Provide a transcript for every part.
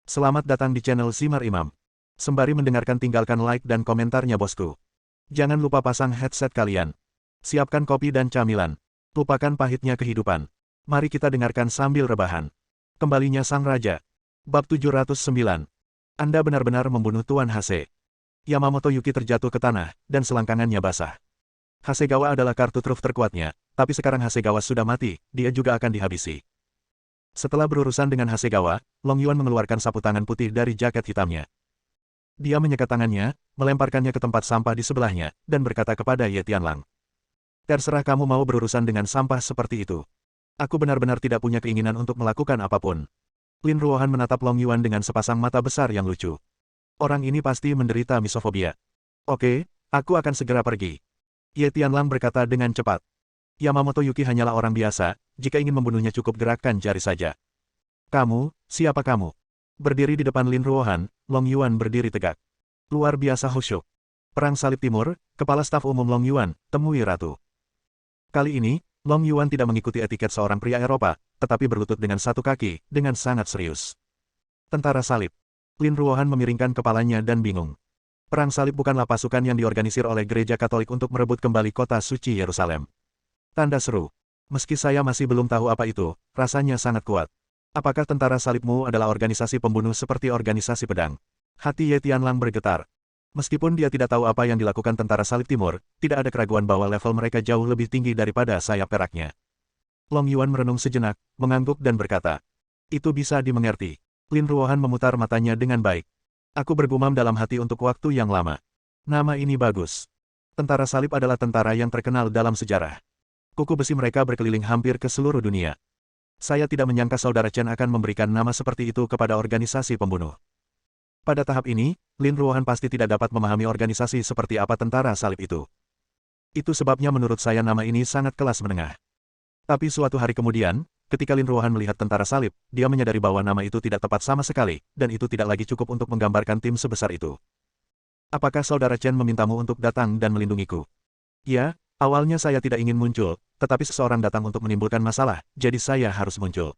Selamat datang di channel Zimar Imam. Sembari mendengarkan tinggalkan like dan komentarnya bosku. Jangan lupa pasang headset kalian. Siapkan kopi dan camilan. Lupakan pahitnya kehidupan. Mari kita dengarkan sambil rebahan. Kembalinya Sang Raja. Bab 709. Anda benar-benar membunuh Tuan Hase. Yamamoto Yuki terjatuh ke tanah, dan selangkangannya basah. Hasegawa adalah kartu truf terkuatnya, tapi sekarang Hasegawa sudah mati, dia juga akan dihabisi. Setelah berurusan dengan Hasegawa, Long Yuan mengeluarkan sapu tangan putih dari jaket hitamnya. Dia menyekat tangannya, melemparkannya ke tempat sampah di sebelahnya, dan berkata kepada Ye Tianlang. Terserah kamu mau berurusan dengan sampah seperti itu. Aku benar-benar tidak punya keinginan untuk melakukan apapun. Lin Ruohan menatap Long Yuan dengan sepasang mata besar yang lucu. Orang ini pasti menderita misofobia. Oke, aku akan segera pergi. Ye Tianlang berkata dengan cepat. Yamamoto Yuki hanyalah orang biasa, jika ingin membunuhnya cukup gerakkan jari saja. Kamu, siapa kamu? Berdiri di depan Lin Ruohan, Long Yuan berdiri tegak. Luar biasa khusyuk. Perang Salib Timur, Kepala Staf Umum Long Yuan, temui Ratu. Kali ini, Long Yuan tidak mengikuti etiket seorang pria Eropa, tetapi berlutut dengan satu kaki, dengan sangat serius. Tentara Salib. Lin Ruohan memiringkan kepalanya dan bingung. Perang Salib bukanlah pasukan yang diorganisir oleh Gereja Katolik untuk merebut kembali kota suci Yerusalem. Tanda seru. Meski saya masih belum tahu apa itu, rasanya sangat kuat. Apakah tentara salibmu adalah organisasi pembunuh seperti organisasi pedang? Hati Ye Tianlang bergetar. Meskipun dia tidak tahu apa yang dilakukan tentara salib timur, tidak ada keraguan bahwa level mereka jauh lebih tinggi daripada sayap peraknya. Long Yuan merenung sejenak, mengangguk dan berkata. Itu bisa dimengerti. Lin Ruohan memutar matanya dengan baik. Aku bergumam dalam hati untuk waktu yang lama. Nama ini bagus. Tentara salib adalah tentara yang terkenal dalam sejarah. Kuku besi mereka berkeliling hampir ke seluruh dunia. Saya tidak menyangka Saudara Chen akan memberikan nama seperti itu kepada organisasi pembunuh. Pada tahap ini, Lin Ruohan pasti tidak dapat memahami organisasi seperti apa tentara salib itu. Itu sebabnya menurut saya nama ini sangat kelas menengah. Tapi suatu hari kemudian, ketika Lin Ruohan melihat tentara salib, dia menyadari bahwa nama itu tidak tepat sama sekali, dan itu tidak lagi cukup untuk menggambarkan tim sebesar itu. Apakah Saudara Chen memintamu untuk datang dan melindungiku? Ya. Awalnya saya tidak ingin muncul, tetapi seseorang datang untuk menimbulkan masalah, jadi saya harus muncul.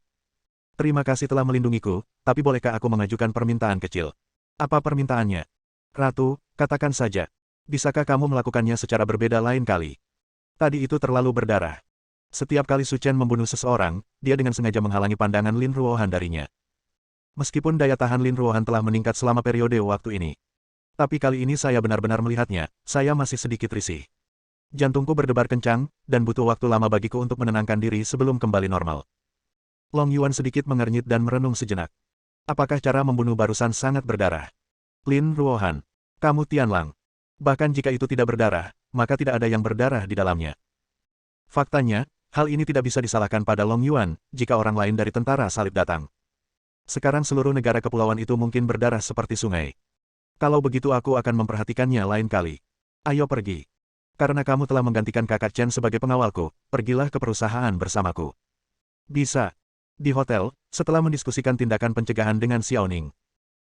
Terima kasih telah melindungiku, tapi bolehkah aku mengajukan permintaan kecil? Apa permintaannya? Ratu, katakan saja. Bisakah kamu melakukannya secara berbeda lain kali? Tadi itu terlalu berdarah. Setiap kali Su Chen membunuh seseorang, dia dengan sengaja menghalangi pandangan Lin Ruohan darinya. Meskipun daya tahan Lin Ruohan telah meningkat selama periode waktu ini. Tapi kali ini saya benar-benar melihatnya, saya masih sedikit risih. Jantungku berdebar kencang, dan butuh waktu lama bagiku untuk menenangkan diri sebelum kembali normal. Long Yuan sedikit mengernyit dan merenung sejenak. Apakah cara membunuh barusan sangat berdarah? Lin Ruohan. Kamu Tianlang. Bahkan jika itu tidak berdarah, maka tidak ada yang berdarah di dalamnya. Faktanya, hal ini tidak bisa disalahkan pada Long Yuan, jika orang lain dari tentara salib datang. Sekarang seluruh negara kepulauan itu mungkin berdarah seperti sungai. Kalau begitu aku akan memperhatikannya lain kali. Ayo pergi. Karena kamu telah menggantikan kakak Chen sebagai pengawalku, pergilah ke perusahaan bersamaku. Bisa. Di hotel, setelah mendiskusikan tindakan pencegahan dengan Xiaoning.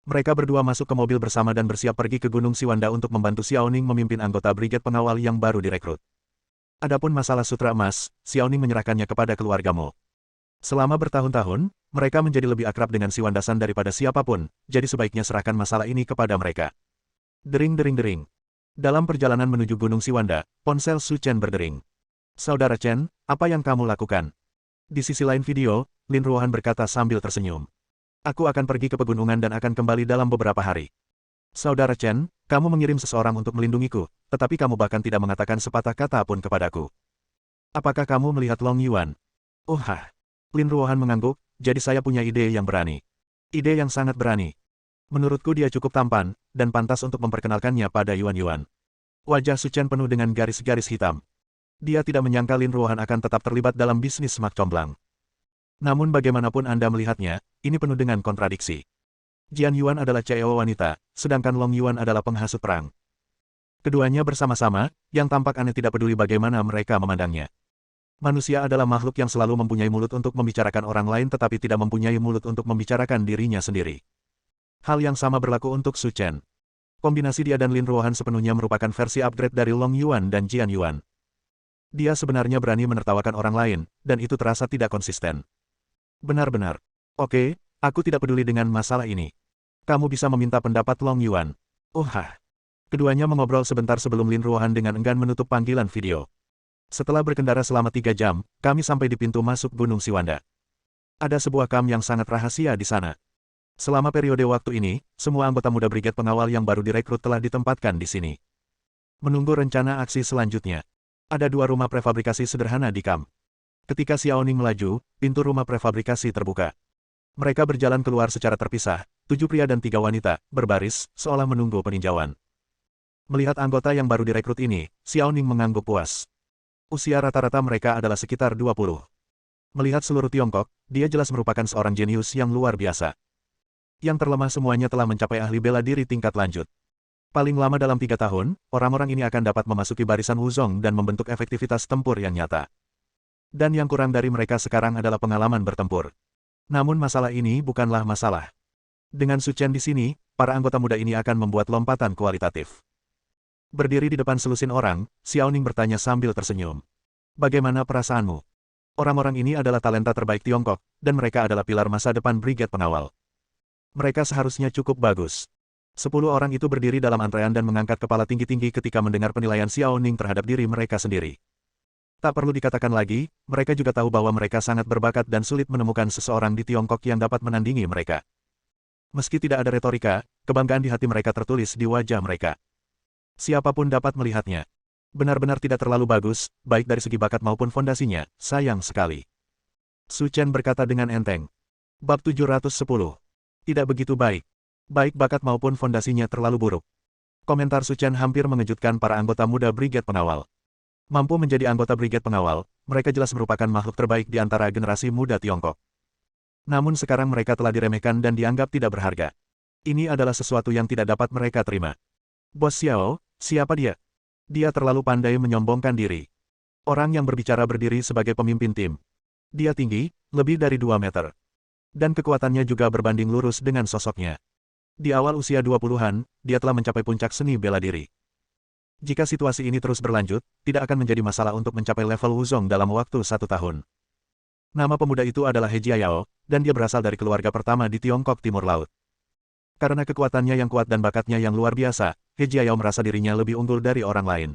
Mereka berdua masuk ke mobil bersama dan bersiap pergi ke Gunung Siwanda untuk membantu Xiaoning memimpin anggota brigade pengawal yang baru direkrut. Adapun masalah sutra emas, Xiaoning menyerahkannya kepada keluarga Mo. Selama bertahun-tahun, mereka menjadi lebih akrab dengan Siwanda-san daripada siapapun, jadi sebaiknya serahkan masalah ini kepada mereka. Dering-dering-dering. Dalam perjalanan menuju Gunung Siwanda, ponsel Su Chen berdering. Saudara Chen, apa yang kamu lakukan? Di sisi lain video, Lin Ruohan berkata sambil tersenyum. Aku akan pergi ke pegunungan dan akan kembali dalam beberapa hari. Saudara Chen, kamu mengirim seseorang untuk melindungiku, tetapi kamu bahkan tidak mengatakan sepatah kata pun kepadaku. Apakah kamu melihat Long Yuan? Lin Ruohan mengangguk, jadi saya punya ide yang berani. Ide yang sangat berani. Menurutku dia cukup tampan, dan pantas untuk memperkenalkannya pada Yuan. Wajah Su Chen penuh dengan garis-garis hitam. Dia tidak menyangka Lin Ruohan akan tetap terlibat dalam bisnis semak comblang. Namun bagaimanapun Anda melihatnya, ini penuh dengan kontradiksi. Jian Yuan adalah CEO wanita, sedangkan Long Yuan adalah penghasut perang. Keduanya bersama-sama, yang tampak aneh tidak peduli bagaimana mereka memandangnya. Manusia adalah makhluk yang selalu mempunyai mulut untuk membicarakan orang lain tetapi tidak mempunyai mulut untuk membicarakan dirinya sendiri. Hal yang sama berlaku untuk Su Chen. Kombinasi dia dan Lin Ruohan sepenuhnya merupakan versi upgrade dari Long Yuan dan Jian Yuan. Dia sebenarnya berani menertawakan orang lain, dan itu terasa tidak konsisten. Benar-benar. Oke, aku tidak peduli dengan masalah ini. Kamu bisa meminta pendapat Long Yuan. Oh hah. Keduanya mengobrol sebentar sebelum Lin Ruohan dengan enggan menutup panggilan video. Setelah berkendara selama 3 jam, kami sampai di pintu masuk Gunung Siwanda. Ada sebuah kamp yang sangat rahasia di sana. Selama periode waktu ini, semua anggota muda Brigade Pengawal yang baru direkrut telah ditempatkan di sini. Menunggu rencana aksi selanjutnya. Ada 2 rumah prefabrikasi sederhana di kamp. Ketika Xiaoning melaju, pintu rumah prefabrikasi terbuka. Mereka berjalan keluar secara terpisah, 7 pria dan 3 wanita, berbaris, seolah menunggu peninjauan. Melihat anggota yang baru direkrut ini, Xiaoning mengangguk puas. Usia rata-rata mereka adalah sekitar 20. Melihat seluruh Tiongkok, dia jelas merupakan seorang jenius yang luar biasa. Yang terlemah semuanya telah mencapai ahli bela diri tingkat lanjut. Paling lama dalam 3 tahun, orang-orang ini akan dapat memasuki barisan Wuzong dan membentuk efektivitas tempur yang nyata. Dan yang kurang dari mereka sekarang adalah pengalaman bertempur. Namun masalah ini bukanlah masalah. Dengan Su Chen di sini, para anggota muda ini akan membuat lompatan kualitatif. Berdiri di depan selusin orang, Xiaoning bertanya sambil tersenyum. Bagaimana perasaanmu? Orang-orang ini adalah talenta terbaik Tiongkok, dan mereka adalah pilar masa depan Brigade Pengawal. Mereka seharusnya cukup bagus. 10 orang itu berdiri dalam antrean dan mengangkat kepala tinggi-tinggi ketika mendengar penilaian Xiaoning terhadap diri mereka sendiri. Tak perlu dikatakan lagi, mereka juga tahu bahwa mereka sangat berbakat dan sulit menemukan seseorang di Tiongkok yang dapat menandingi mereka. Meski tidak ada retorika, kebanggaan di hati mereka tertulis di wajah mereka. Siapapun dapat melihatnya. Benar-benar tidak terlalu bagus, baik dari segi bakat maupun fondasinya, sayang sekali. Su Chen berkata dengan enteng. Bab 710. Tidak begitu baik. Baik bakat maupun fondasinya terlalu buruk. Komentar Su Chen hampir mengejutkan para anggota muda Brigade Pengawal. Mampu menjadi anggota Brigade Pengawal, mereka jelas merupakan makhluk terbaik di antara generasi muda Tiongkok. Namun sekarang mereka telah diremehkan dan dianggap tidak berharga. Ini adalah sesuatu yang tidak dapat mereka terima. Bos Xiao, siapa dia? Dia terlalu pandai menyombongkan diri. Orang yang berbicara berdiri sebagai pemimpin tim. Dia tinggi, lebih dari 2 meter. Dan kekuatannya juga berbanding lurus dengan sosoknya. Di awal usia 20-an, dia telah mencapai puncak seni bela diri. Jika situasi ini terus berlanjut, tidak akan menjadi masalah untuk mencapai level Wuzong dalam waktu 1 tahun. Nama pemuda itu adalah He Jiayao, dan dia berasal dari keluarga pertama di Tiongkok Timur Laut. Karena kekuatannya yang kuat dan bakatnya yang luar biasa, He Jiayao merasa dirinya lebih unggul dari orang lain.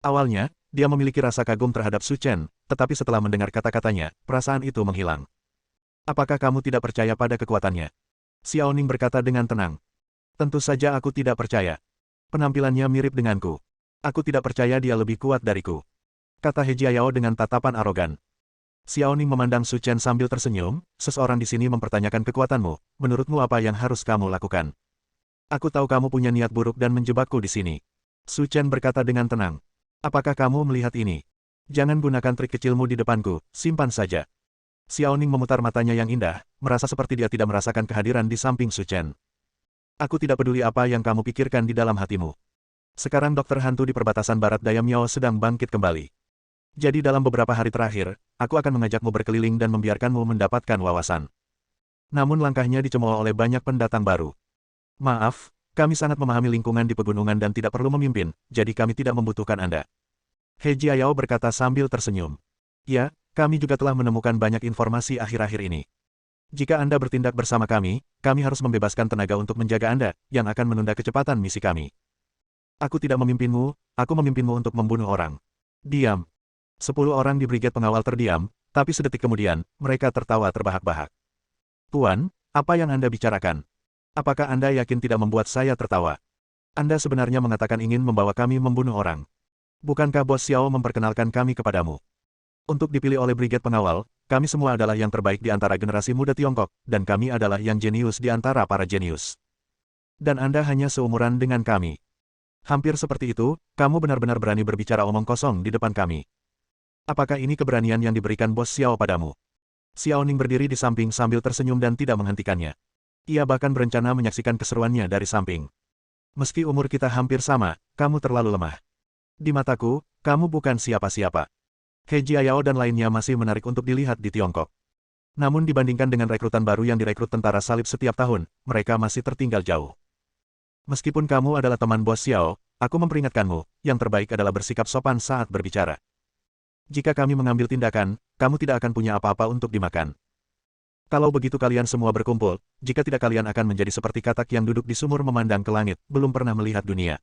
Awalnya, dia memiliki rasa kagum terhadap Su Chen, tetapi setelah mendengar kata-katanya, perasaan itu menghilang. Apakah kamu tidak percaya pada kekuatannya? Xiaoning berkata dengan tenang. Tentu saja aku tidak percaya. Penampilannya mirip denganku. Aku tidak percaya dia lebih kuat dariku. Kata He Jiayao dengan tatapan arogan. Xiaoning memandang Su Chen sambil tersenyum, seseorang di sini mempertanyakan kekuatanmu, menurutmu apa yang harus kamu lakukan? Aku tahu kamu punya niat buruk dan menjebakku di sini. Su Chen berkata dengan tenang. Apakah kamu melihat ini? Jangan gunakan trik kecilmu di depanku, simpan saja. Xiaoning memutar matanya yang indah, merasa seperti dia tidak merasakan kehadiran di samping Su Chen. Aku tidak peduli apa yang kamu pikirkan di dalam hatimu. Sekarang dokter hantu di perbatasan barat daya Miao sedang bangkit kembali. Jadi dalam beberapa hari terakhir, aku akan mengajakmu berkeliling dan membiarkanmu mendapatkan wawasan. Namun langkahnya dicemooh oleh banyak pendatang baru. Maaf, kami sangat memahami lingkungan di pegunungan dan tidak perlu memimpin, jadi kami tidak membutuhkan Anda. He Jiayao berkata sambil tersenyum. Ya, kami juga telah menemukan banyak informasi akhir-akhir ini. Jika Anda bertindak bersama kami harus membebaskan tenaga untuk menjaga Anda, yang akan menunda kecepatan misi kami. Aku tidak memimpinmu, aku memimpinmu untuk membunuh orang. Diam. 10 orang di Brigade Pengawal terdiam, tapi sedetik kemudian, mereka tertawa terbahak-bahak. Tuan, apa yang Anda bicarakan? Apakah Anda yakin tidak membuat saya tertawa? Anda sebenarnya mengatakan ingin membawa kami membunuh orang. Bukankah Bos Xiao memperkenalkan kami kepadamu? Untuk dipilih oleh Brigade Pengawal, kami semua adalah yang terbaik di antara generasi muda Tiongkok, dan kami adalah yang jenius di antara para jenius. Dan Anda hanya seumuran dengan kami. Hampir seperti itu, kamu benar-benar berani berbicara omong kosong di depan kami. Apakah ini keberanian yang diberikan Bos Xiao padamu? Xiaoning berdiri di samping sambil tersenyum dan tidak menghentikannya. Ia bahkan berencana menyaksikan keseruannya dari samping. Meski umur kita hampir sama, kamu terlalu lemah. Di mataku, kamu bukan siapa-siapa. He Jiayao dan lainnya masih menarik untuk dilihat di Tiongkok. Namun dibandingkan dengan rekrutan baru yang direkrut tentara salib setiap tahun, mereka masih tertinggal jauh. Meskipun kamu adalah teman Bos Xiao, aku memperingatkanmu, yang terbaik adalah bersikap sopan saat berbicara. Jika kami mengambil tindakan, kamu tidak akan punya apa-apa untuk dimakan. Kalau begitu kalian semua berkumpul, jika tidak kalian akan menjadi seperti katak yang duduk di sumur memandang ke langit, belum pernah melihat dunia.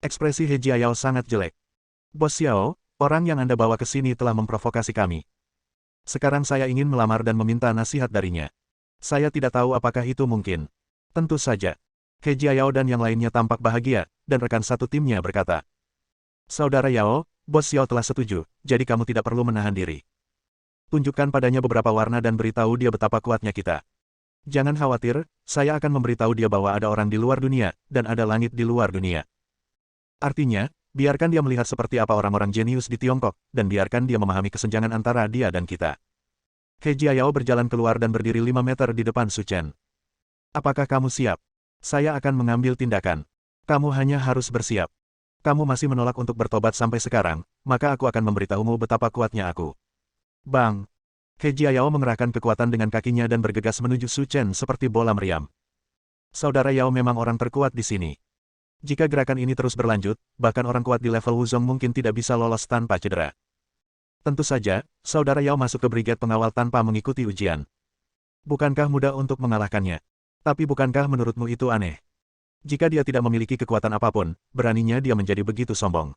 Ekspresi He Jiayao sangat jelek. Bos Xiao, orang yang Anda bawa ke sini telah memprovokasi kami. Sekarang saya ingin melamar dan meminta nasihat darinya. Saya tidak tahu apakah itu mungkin. Tentu saja. He Jiayao dan yang lainnya tampak bahagia, dan rekan satu timnya berkata, Saudara Yao, Bos Xiao telah setuju, jadi kamu tidak perlu menahan diri. Tunjukkan padanya beberapa warna dan beritahu dia betapa kuatnya kita. Jangan khawatir, saya akan memberitahu dia bahwa ada orang di luar dunia, dan ada langit di luar dunia. Artinya, biarkan dia melihat seperti apa orang-orang jenius di Tiongkok, dan biarkan dia memahami kesenjangan antara dia dan kita. He Jiayao berjalan keluar dan berdiri 5 meter di depan Su Chen. Apakah kamu siap? Saya akan mengambil tindakan. Kamu hanya harus bersiap. Kamu masih menolak untuk bertobat sampai sekarang, maka aku akan memberitahumu betapa kuatnya aku. Bang! He Jiayao mengerahkan kekuatan dengan kakinya dan bergegas menuju Su Chen seperti bola meriam. Saudara Yao memang orang terkuat di sini. Jika gerakan ini terus berlanjut, bahkan orang kuat di level Wuzong mungkin tidak bisa lolos tanpa cedera. Tentu saja, Saudara Yao masuk ke brigade pengawal tanpa mengikuti ujian. Bukankah mudah untuk mengalahkannya? Tapi bukankah menurutmu itu aneh? Jika dia tidak memiliki kekuatan apapun, beraninya dia menjadi begitu sombong.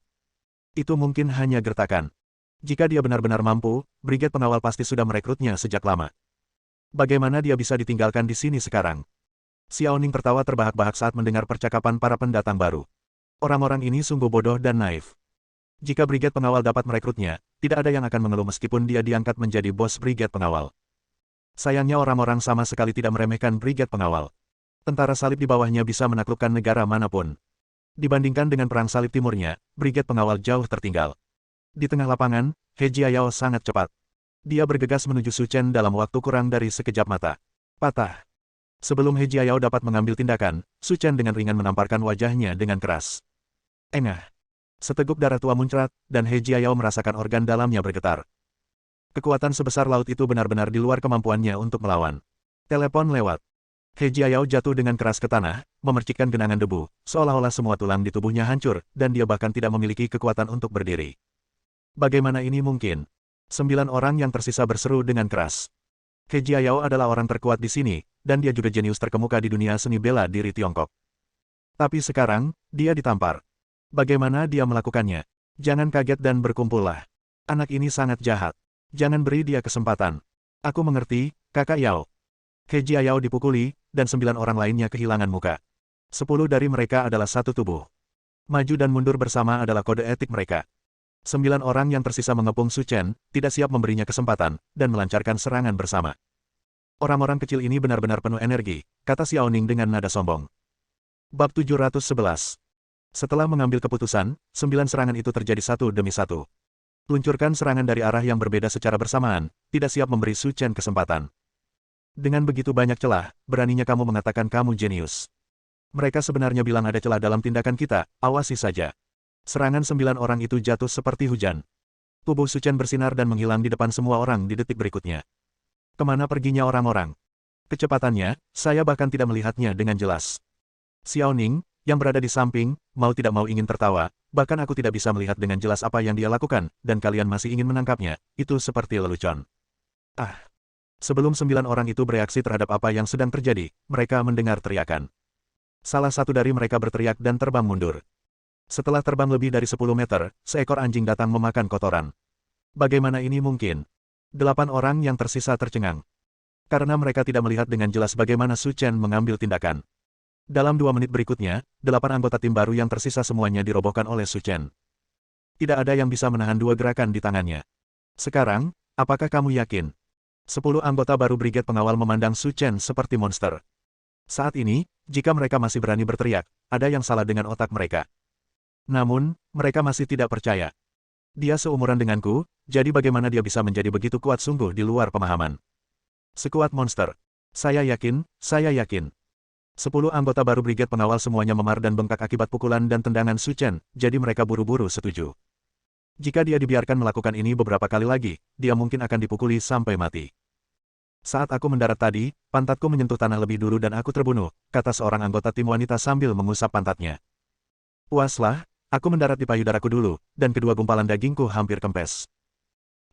Itu mungkin hanya gertakan. Jika dia benar-benar mampu, brigade pengawal pasti sudah merekrutnya sejak lama. Bagaimana dia bisa ditinggalkan di sini sekarang? Xiao Ning tertawa terbahak-bahak saat mendengar percakapan para pendatang baru. Orang-orang ini sungguh bodoh dan naif. Jika brigade pengawal dapat merekrutnya, tidak ada yang akan mengeluh meskipun dia diangkat menjadi bos brigade pengawal. Sayangnya orang-orang sama sekali tidak meremehkan brigade pengawal. Tentara salib di bawahnya bisa menaklukkan negara manapun. Dibandingkan dengan perang salib timurnya, brigade pengawal jauh tertinggal. Di tengah lapangan, He Jiayao sangat cepat. Dia bergegas menuju Su Chen dalam waktu kurang dari sekejap mata. Patah. Sebelum He Jiayao dapat mengambil tindakan, Su Chen dengan ringan menamparkan wajahnya dengan keras. Engah. Seteguk darah tua muncrat, dan He Jiayao merasakan organ dalamnya bergetar. Kekuatan sebesar laut itu benar-benar di luar kemampuannya untuk melawan. Telepon lewat. He Jiayao jatuh dengan keras ke tanah, memercikkan genangan debu, seolah-olah semua tulang di tubuhnya hancur, dan dia bahkan tidak memiliki kekuatan untuk berdiri. Bagaimana ini mungkin? 9 orang yang tersisa berseru dengan keras. He Jiayao adalah orang terkuat di sini, dan dia juga jenius terkemuka di dunia seni bela diri Tiongkok. Tapi sekarang, dia ditampar. Bagaimana dia melakukannya? Jangan kaget dan berkumpullah. Anak ini sangat jahat. Jangan beri dia kesempatan. Aku mengerti, kakak Yao. He Jiayao dipukuli, dan 9 orang lainnya kehilangan muka. 10 dari mereka adalah satu tubuh. Maju dan mundur bersama adalah kode etik mereka. 9 orang yang tersisa mengepung Su Chen, tidak siap memberinya kesempatan, dan melancarkan serangan bersama. Orang-orang kecil ini benar-benar penuh energi, kata Xiao Ning dengan nada sombong. Bab 711. Setelah mengambil keputusan, 9 serangan itu terjadi satu demi satu. Luncurkan serangan dari arah yang berbeda secara bersamaan, tidak siap memberi Su Chen kesempatan. Dengan begitu banyak celah, beraninya kamu mengatakan kamu jenius. Mereka sebenarnya bilang ada celah dalam tindakan kita, awasi saja. Serangan 9 orang itu jatuh seperti hujan. Tubuh Su Chen bersinar dan menghilang di depan semua orang di detik berikutnya. Kemana perginya orang-orang? Kecepatannya, saya bahkan tidak melihatnya dengan jelas. Xiao Ning, yang berada di samping, mau tidak mau ingin tertawa, bahkan aku tidak bisa melihat dengan jelas apa yang dia lakukan, dan kalian masih ingin menangkapnya, itu seperti lelucon. Ah! Sebelum 9 orang itu bereaksi terhadap apa yang sedang terjadi, mereka mendengar teriakan. Salah satu dari mereka berteriak dan terbang mundur. Setelah terbang lebih dari 10 meter, seekor anjing datang memakan kotoran. Bagaimana ini mungkin? 8 orang yang tersisa tercengang. Karena mereka tidak melihat dengan jelas bagaimana Su Chen mengambil tindakan. Dalam 2 menit berikutnya, 8 anggota tim baru yang tersisa semuanya dirobohkan oleh Su Chen. Tidak ada yang bisa menahan 2 gerakan di tangannya. Sekarang, apakah kamu yakin? 10 anggota baru brigade pengawal memandang Su Chen seperti monster. Saat ini, jika mereka masih berani berteriak, ada yang salah dengan otak mereka. Namun, mereka masih tidak percaya. Dia seumuran denganku, jadi bagaimana dia bisa menjadi begitu kuat sungguh di luar pemahaman. Sekuat monster. Saya yakin, saya yakin. 10 anggota baru brigade pengawal semuanya memar dan bengkak akibat pukulan dan tendangan Su Chen, jadi mereka buru-buru setuju. Jika dia dibiarkan melakukan ini beberapa kali lagi, dia mungkin akan dipukuli sampai mati. Saat aku mendarat tadi, pantatku menyentuh tanah lebih dulu dan aku terbunuh, kata seorang anggota tim wanita sambil mengusap pantatnya. Puaslah. Aku mendarat di payudaraku dulu, dan kedua gumpalan dagingku hampir kempes.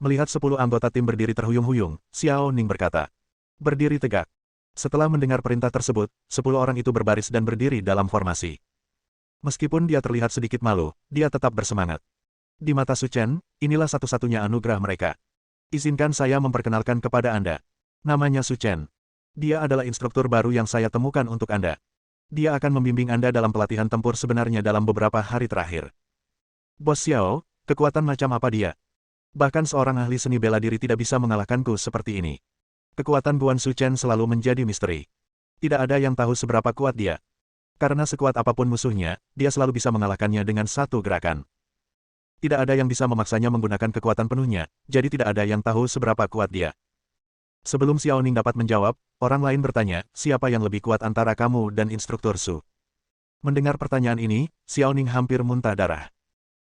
Melihat 10 anggota tim berdiri terhuyung-huyung, Xiao Ning berkata. Berdiri tegak. Setelah mendengar perintah tersebut, 10 orang itu berbaris dan berdiri dalam formasi. Meskipun dia terlihat sedikit malu, dia tetap bersemangat. Di mata Su Chen, inilah satu-satunya anugerah mereka. Izinkan saya memperkenalkan kepada Anda. Namanya Su Chen. Dia adalah instruktur baru yang saya temukan untuk Anda. Dia akan membimbing Anda dalam pelatihan tempur sebenarnya dalam beberapa hari terakhir. Bos Xiao, kekuatan macam apa dia? Bahkan seorang ahli seni bela diri tidak bisa mengalahkanku seperti ini. Kekuatan Guan Su Chen selalu menjadi misteri. Tidak ada yang tahu seberapa kuat dia. Karena sekuat apapun musuhnya, dia selalu bisa mengalahkannya dengan satu gerakan. Tidak ada yang bisa memaksanya menggunakan kekuatan penuhnya, jadi tidak ada yang tahu seberapa kuat dia. Sebelum Xiao Ning dapat menjawab, orang lain bertanya, siapa yang lebih kuat antara kamu dan instruktur Su? Mendengar pertanyaan ini, Xiao Ning hampir muntah darah.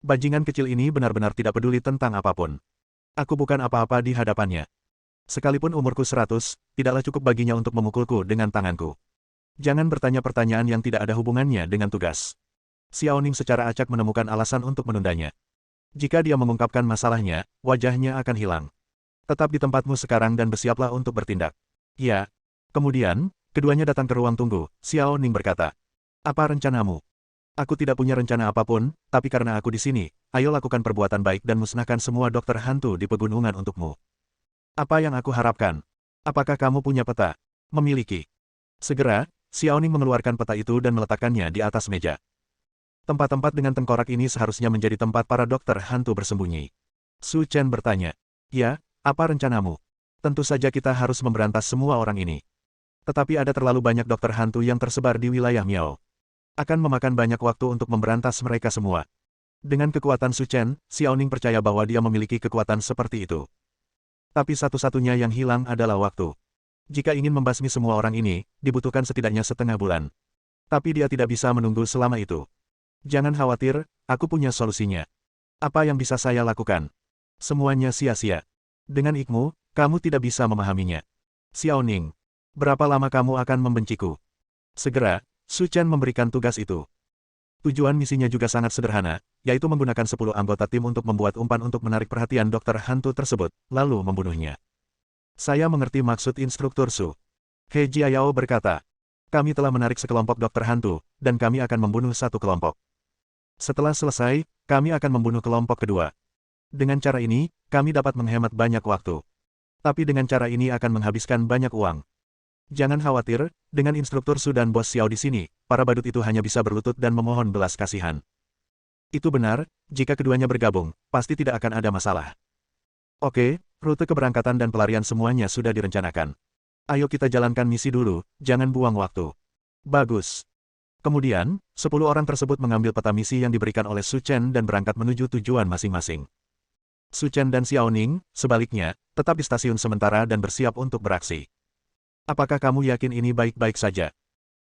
Bajingan kecil ini benar-benar tidak peduli tentang apapun. Aku bukan apa-apa di hadapannya. Sekalipun umurku 100, tidaklah cukup baginya untuk memukulku dengan tanganku. Jangan bertanya pertanyaan yang tidak ada hubungannya dengan tugas. Xiao Ning secara acak menemukan alasan untuk menundanya. Jika dia mengungkapkan masalahnya, wajahnya akan hilang. Tetap di tempatmu sekarang dan bersiaplah untuk bertindak. Ya. Kemudian, keduanya datang ke ruang tunggu. Xiao Ning berkata, apa rencanamu? Aku tidak punya rencana apapun, tapi karena aku di sini, ayo lakukan perbuatan baik dan musnahkan semua dokter hantu di pegunungan untukmu. Apa yang aku harapkan? Apakah kamu punya peta? Memiliki. Segera, Xiao Ning mengeluarkan peta itu dan meletakkannya di atas meja. Tempat-tempat dengan tengkorak ini seharusnya menjadi tempat para dokter hantu bersembunyi. Su Chen bertanya, ya, apa rencanamu? Tentu saja kita harus memberantas semua orang ini. Tetapi ada terlalu banyak dokter hantu yang tersebar di wilayah Miao. Akan memakan banyak waktu untuk memberantas mereka semua. Dengan kekuatan Su Chen, Xiao Ning percaya bahwa dia memiliki kekuatan seperti itu. Tapi satu-satunya yang hilang adalah waktu. Jika ingin membasmi semua orang ini, dibutuhkan setidaknya setengah bulan. Tapi dia tidak bisa menunggu selama itu. Jangan khawatir, aku punya solusinya. Apa yang bisa saya lakukan? Semuanya sia-sia. Dengan ikmu, kamu tidak bisa memahaminya. Xiao Ning, berapa lama kamu akan membenciku? Segera, Su Chen memberikan tugas itu. Tujuan misinya juga sangat sederhana, yaitu menggunakan 10 anggota tim untuk membuat umpan untuk menarik perhatian dokter hantu tersebut, lalu membunuhnya. Saya mengerti maksud instruktur Su. He Jiayao berkata, kami telah menarik sekelompok dokter hantu, dan kami akan membunuh satu kelompok. Setelah selesai, kami akan membunuh kelompok kedua. Dengan cara ini, kami dapat menghemat banyak waktu. Tapi dengan cara ini akan menghabiskan banyak uang. Jangan khawatir, dengan instruktur Su dan Bos Xiao di sini, para badut itu hanya bisa berlutut dan memohon belas kasihan. Itu benar, jika keduanya bergabung, pasti tidak akan ada masalah. Oke, rute keberangkatan dan pelarian semuanya sudah direncanakan. Ayo kita jalankan misi dulu, jangan buang waktu. Bagus. Kemudian, 10 orang tersebut mengambil peta misi yang diberikan oleh Su Chen dan berangkat menuju tujuan masing-masing. Su Chen dan Xiao Ning, sebaliknya, tetap di stasiun sementara dan bersiap untuk beraksi. Apakah kamu yakin ini baik-baik saja?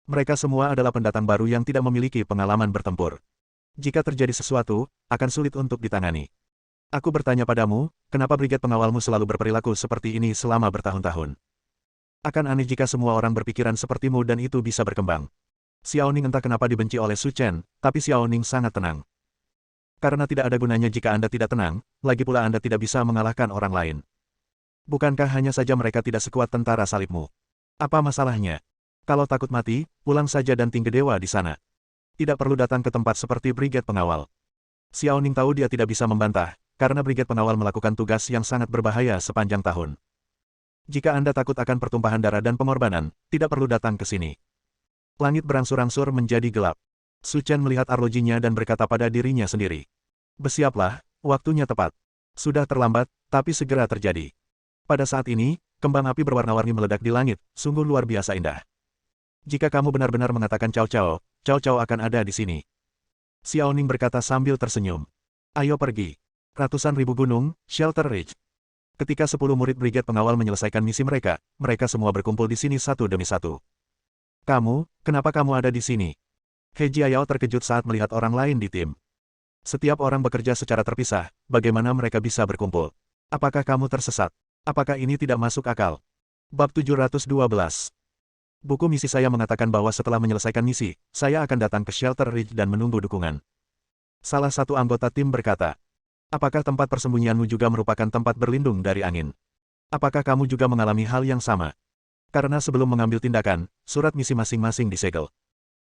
Mereka semua adalah pendatang baru yang tidak memiliki pengalaman bertempur. Jika terjadi sesuatu, akan sulit untuk ditangani. Aku bertanya padamu, kenapa brigade pengawalmu selalu berperilaku seperti ini selama bertahun-tahun? Akan aneh jika semua orang berpikiran sepertimu dan itu bisa berkembang. Xiao Ning entah kenapa dibenci oleh Su Chen, tapi Xiao Ning sangat tenang. Karena tidak ada gunanya jika Anda tidak tenang, lagi pula Anda tidak bisa mengalahkan orang lain. Bukankah hanya saja mereka tidak sekuat tentara salibmu? Apa masalahnya? Kalau takut mati, pulang saja dan tinggal dewa di sana. Tidak perlu datang ke tempat seperti brigade pengawal. Xiao Ning tahu dia tidak bisa membantah, karena brigade pengawal melakukan tugas yang sangat berbahaya sepanjang tahun. Jika Anda takut akan pertumpahan darah dan pengorbanan, tidak perlu datang ke sini. Langit berangsur-angsur menjadi gelap. Su Chen melihat arlojinya dan berkata pada dirinya sendiri. Bersiaplah, waktunya tepat. Sudah terlambat, tapi segera terjadi. Pada saat ini, kembang api berwarna-warni meledak di langit, sungguh luar biasa indah. Jika kamu benar-benar mengatakan Cao Cao, Cao Cao akan ada di sini. Xiao Ning berkata sambil tersenyum. Ayo pergi. Ratusan ribu gunung, Shelter Ridge. Ketika 10 murid brigade pengawal menyelesaikan misi mereka, mereka semua berkumpul di sini satu demi satu. Kenapa kamu ada di sini? He Jiayao terkejut saat melihat orang lain di tim. Setiap orang bekerja secara terpisah, bagaimana mereka bisa berkumpul? Apakah kamu tersesat? Apakah ini tidak masuk akal? Bab 712. Buku misi saya mengatakan bahwa setelah menyelesaikan misi, saya akan datang ke Shelter Ridge dan menunggu dukungan. Salah satu anggota tim berkata, apakah tempat persembunyianmu juga merupakan tempat berlindung dari angin? Apakah kamu juga mengalami hal yang sama? Karena sebelum mengambil tindakan, surat misi masing-masing disegel.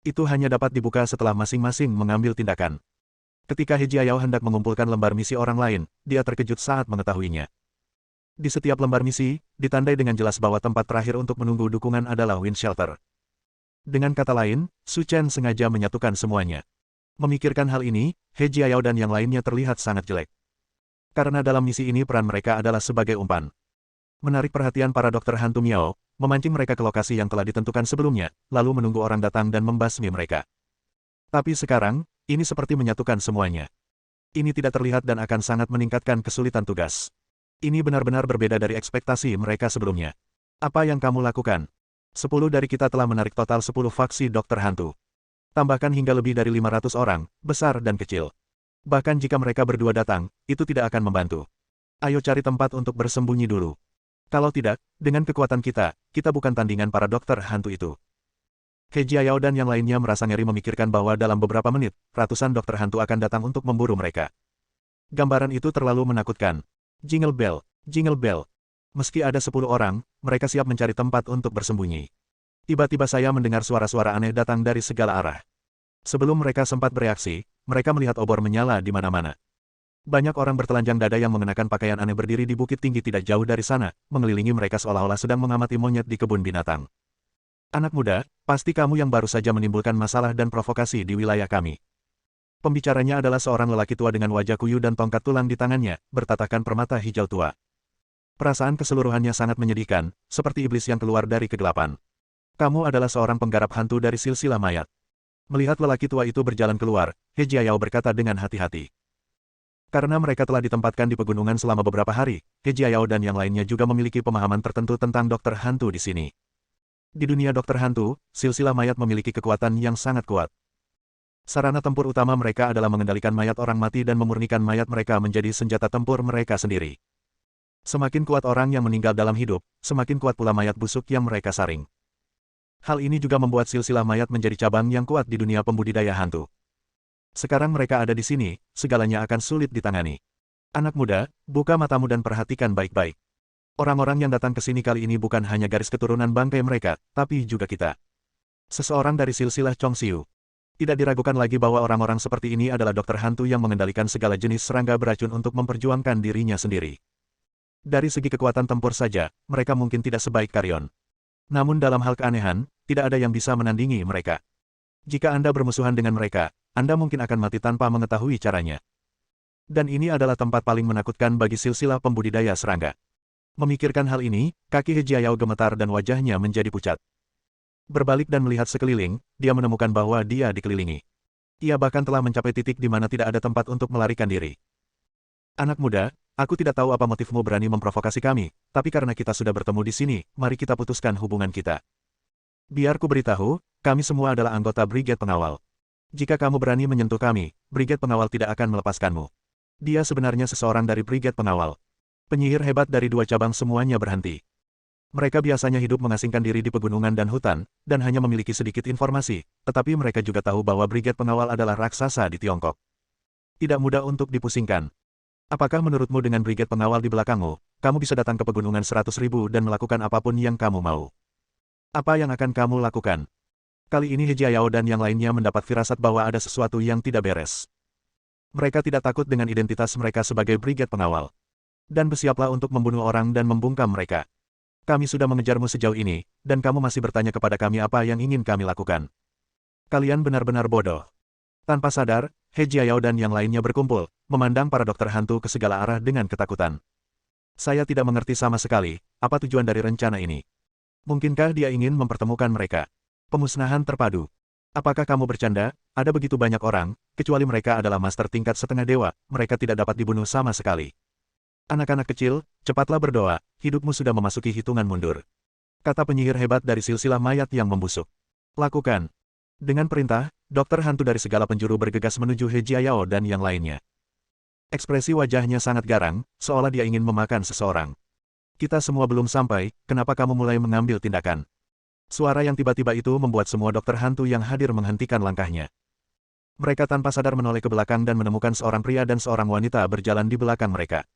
Itu hanya dapat dibuka setelah masing-masing mengambil tindakan. Ketika He Jiayao hendak mengumpulkan lembar misi orang lain, dia terkejut saat mengetahuinya. Di setiap lembar misi, ditandai dengan jelas bahwa tempat terakhir untuk menunggu dukungan adalah Wind Shelter. Dengan kata lain, Su Chen sengaja menyatukan semuanya. Memikirkan hal ini, He Jiayao dan yang lainnya terlihat sangat jelek. Karena dalam misi ini peran mereka adalah sebagai umpan. Menarik perhatian para dokter hantu Miao, memancing mereka ke lokasi yang telah ditentukan sebelumnya, lalu menunggu orang datang dan membasmi mereka. Tapi sekarang, ini seperti menyatukan semuanya. Ini tidak terlihat dan akan sangat meningkatkan kesulitan tugas. Ini benar-benar berbeda dari ekspektasi mereka sebelumnya. Apa yang kamu lakukan? 10 dari kita telah menarik total 10 faksi dokter hantu. Tambahkan hingga lebih dari 500 orang, besar dan kecil. Bahkan jika mereka berdua datang, itu tidak akan membantu. Ayo cari tempat untuk bersembunyi dulu. Kalau tidak, dengan kekuatan kita bukan tandingan para dokter hantu itu. He Jiayao dan yang lainnya merasa ngeri memikirkan bahwa dalam beberapa menit, ratusan dokter hantu akan datang untuk memburu mereka. Gambaran itu terlalu menakutkan. Jingle bell, jingle bell. Meski ada 10 orang, mereka siap mencari tempat untuk bersembunyi. Tiba-tiba saya mendengar suara-suara aneh datang dari segala arah. Sebelum mereka sempat bereaksi, mereka melihat obor menyala di mana-mana. Banyak orang bertelanjang dada yang mengenakan pakaian aneh berdiri di bukit tinggi tidak jauh dari sana, mengelilingi mereka seolah-olah sedang mengamati monyet di kebun binatang. Anak muda, pasti kamu yang baru saja menimbulkan masalah dan provokasi di wilayah kami. Pembicaranya adalah seorang lelaki tua dengan wajah kuyu dan tongkat tulang di tangannya, bertatakan permata hijau tua. Perasaan keseluruhannya sangat menyedihkan, seperti iblis yang keluar dari kegelapan. Kamu adalah seorang penggarap hantu dari silsilah mayat. Melihat lelaki tua itu berjalan keluar, He Jiayao berkata dengan hati-hati. Karena mereka telah ditempatkan di pegunungan selama beberapa hari, He Jiayao dan yang lainnya juga memiliki pemahaman tertentu tentang dokter hantu di sini. Di dunia dokter hantu, silsilah mayat memiliki kekuatan yang sangat kuat. Sarana tempur utama mereka adalah mengendalikan mayat orang mati dan memurnikan mayat mereka menjadi senjata tempur mereka sendiri. Semakin kuat orang yang meninggal dalam hidup, semakin kuat pula mayat busuk yang mereka saring. Hal ini juga membuat silsilah mayat menjadi cabang yang kuat di dunia pembudidaya hantu. Sekarang mereka ada di sini, segalanya akan sulit ditangani. Anak muda, buka matamu dan perhatikan baik-baik. Orang-orang yang datang ke sini kali ini bukan hanya garis keturunan bangkai mereka, tapi juga kita. Seseorang dari silsilah Chongxiu. Tidak diragukan lagi bahwa orang-orang seperti ini adalah dokter hantu yang mengendalikan segala jenis serangga beracun untuk memperjuangkan dirinya sendiri. Dari segi kekuatan tempur saja, mereka mungkin tidak sebaik Carrion. Namun dalam hal keanehan, tidak ada yang bisa menandingi mereka. Jika Anda bermusuhan dengan mereka, Anda mungkin akan mati tanpa mengetahui caranya. Dan ini adalah tempat paling menakutkan bagi silsilah pembudidaya serangga. Memikirkan hal ini, kaki He Jiayao gemetar dan wajahnya menjadi pucat. Berbalik dan melihat sekeliling, dia menemukan bahwa dia dikelilingi. Ia bahkan telah mencapai titik di mana tidak ada tempat untuk melarikan diri. Anak muda, aku tidak tahu apa motifmu berani memprovokasi kami, tapi karena kita sudah bertemu di sini, mari kita putuskan hubungan kita. Biar ku beritahu, kami semua adalah anggota Brigade Pengawal. Jika kamu berani menyentuh kami, Brigade Pengawal tidak akan melepaskanmu. Dia sebenarnya seseorang dari Brigade Pengawal. Penyihir hebat dari 2 cabang semuanya berhenti. Mereka biasanya hidup mengasingkan diri di pegunungan dan hutan, dan hanya memiliki sedikit informasi, tetapi mereka juga tahu bahwa Brigade Pengawal adalah raksasa di Tiongkok. Tidak mudah untuk dipusingkan. Apakah menurutmu dengan Brigade Pengawal di belakangmu, kamu bisa datang ke pegunungan 100.000 dan melakukan apapun yang kamu mau? Apa yang akan kamu lakukan? Kali ini He Jiayao dan yang lainnya mendapat firasat bahwa ada sesuatu yang tidak beres. Mereka tidak takut dengan identitas mereka sebagai Brigade Pengawal. Dan bersiaplah untuk membunuh orang dan membungkam mereka. Kami sudah mengejarmu sejauh ini, dan kamu masih bertanya kepada kami apa yang ingin kami lakukan. Kalian benar-benar bodoh. Tanpa sadar, He Jiayao dan yang lainnya berkumpul, memandang para dokter hantu ke segala arah dengan ketakutan. Saya tidak mengerti sama sekali, apa tujuan dari rencana ini. Mungkinkah dia ingin mempertemukan mereka? Pemusnahan terpadu. Apakah kamu bercanda? Ada begitu banyak orang, kecuali mereka adalah master tingkat setengah dewa, mereka tidak dapat dibunuh sama sekali. Anak-anak kecil, cepatlah berdoa, hidupmu sudah memasuki hitungan mundur. Kata penyihir hebat dari silsilah mayat yang membusuk. Lakukan. Dengan perintah, dokter hantu dari segala penjuru bergegas menuju He Jiayao dan yang lainnya. Ekspresi wajahnya sangat garang, seolah dia ingin memakan seseorang. Kita semua belum sampai, kenapa kamu mulai mengambil tindakan? Suara yang tiba-tiba itu membuat semua dokter hantu yang hadir menghentikan langkahnya. Mereka tanpa sadar menoleh ke belakang dan menemukan seorang pria dan seorang wanita berjalan di belakang mereka.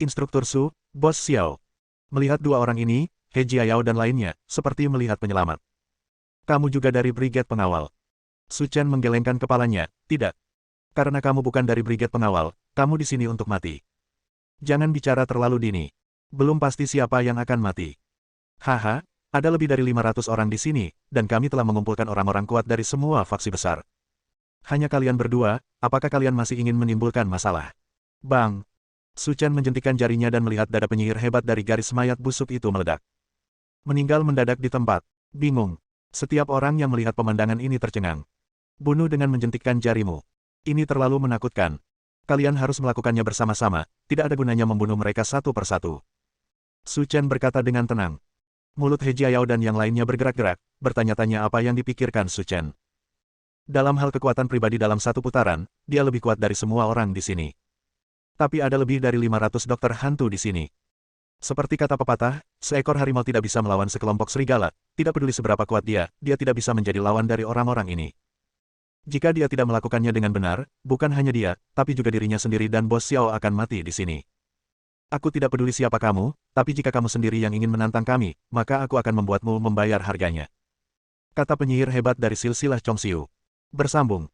Instruktur Su, Bos Xiao. Melihat 2 orang ini, He Jiayao dan lainnya, seperti melihat penyelamat. Kamu juga dari Brigade Pengawal. Su Chen menggelengkan kepalanya, tidak. Karena kamu bukan dari Brigade Pengawal, kamu di sini untuk mati. Jangan bicara terlalu dini. Belum pasti siapa yang akan mati. Haha, ada lebih dari 500 orang di sini, dan kami telah mengumpulkan orang-orang kuat dari semua faksi besar. Hanya kalian berdua, apakah kalian masih ingin menimbulkan masalah? Bang! Su Chen menjentikkan jarinya dan melihat dada penyihir hebat dari garis mayat busuk itu meledak. Meninggal mendadak di tempat. Bingung. Setiap orang yang melihat pemandangan ini tercengang. Bunuh dengan menjentikkan jarimu. Ini terlalu menakutkan. Kalian harus melakukannya bersama-sama, tidak ada gunanya membunuh mereka satu persatu. Su Chen berkata dengan tenang. Mulut He Jiayao dan yang lainnya bergerak-gerak, bertanya-tanya apa yang dipikirkan Su Chen. Dalam hal kekuatan pribadi dalam satu putaran, dia lebih kuat dari semua orang di sini. Tapi ada lebih dari 500 dokter hantu di sini. Seperti kata pepatah, seekor harimau tidak bisa melawan sekelompok serigala, tidak peduli seberapa kuat dia tidak bisa menjadi lawan dari orang-orang ini. Jika dia tidak melakukannya dengan benar, bukan hanya dia, tapi juga dirinya sendiri dan Bos Xiao akan mati di sini. Aku tidak peduli siapa kamu, tapi jika kamu sendiri yang ingin menantang kami, maka aku akan membuatmu membayar harganya. Kata penyihir hebat dari silsilah Chongxiu. Bersambung.